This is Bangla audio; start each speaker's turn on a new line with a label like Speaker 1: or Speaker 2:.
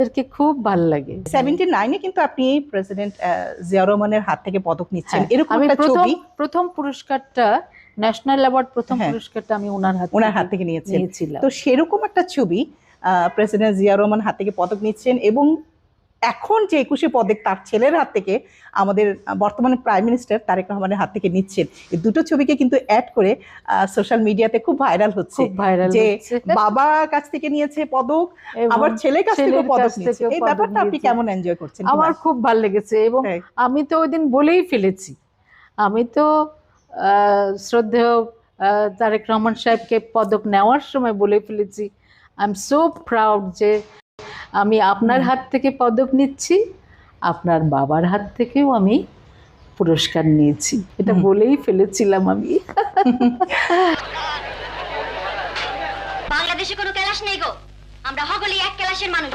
Speaker 1: ওদেরকে খুব ভালো লাগে।
Speaker 2: 79-এ কিন্তু আপনি প্রেসিডেন্ট জিয়া রহমানের হাত থেকে পদক নিচ্ছেন,
Speaker 1: হ্যাঁ,
Speaker 2: এরকম
Speaker 1: আমি
Speaker 2: একটা ছবি।
Speaker 1: প্রথম পুরস্কারটা, ন্যাশনাল অ্যাওয়ার্ড প্রথম
Speaker 2: হ্যাঁ,
Speaker 1: পুরস্কারটা আমি ওনার
Speaker 2: হাত থেকে
Speaker 1: নিয়েছিলাম।
Speaker 2: তো সেরকম একটা ছবি প্রেসিডেন্ট জিয়া রহমান হাত থেকে পদক নিচ্ছেন, এবং এখন যে 21শে পদক তার ছেলের হাত থেকে আমাদের বর্তমানে প্রাইম মিনিস্টার তারেক রহমানের হাত থেকে নিচ্ছেন। এই দুটো ছবিকে কিন্তু অ্যাড করে সোশ্যাল মিডিয়াতে খুব ভাইরাল হচ্ছে যে বাবা কাছ থেকে নিয়েছে পদক, আবার ছেলের কাছ থেকে পদক নিয়েছে। এই ব্যাপারটা আপনি কেমন এনজয় করছেন?
Speaker 1: আমার খুব ভালো লেগেছে, এবং আমি তো ওই দিন বলেই ফেলেছি, আমি তো শ্রদ্ধেয় তারেক রহমান সাহেবকে পদক নেওয়ার সময় বলে ফেলেছি, আই এম সো প্রাউড যে আমি আপনার হাত থেকে পদক নিচ্ছি, আপনার বাবার হাত থেকেও আমি পুরস্কার নিয়েছি, এটা বলেই ফেলেছিলাম আমি।
Speaker 3: বাংলাদেশে কোনো ক্লাস নেই গো, আমরা সকলেই এক ক্লাসের মানুষ।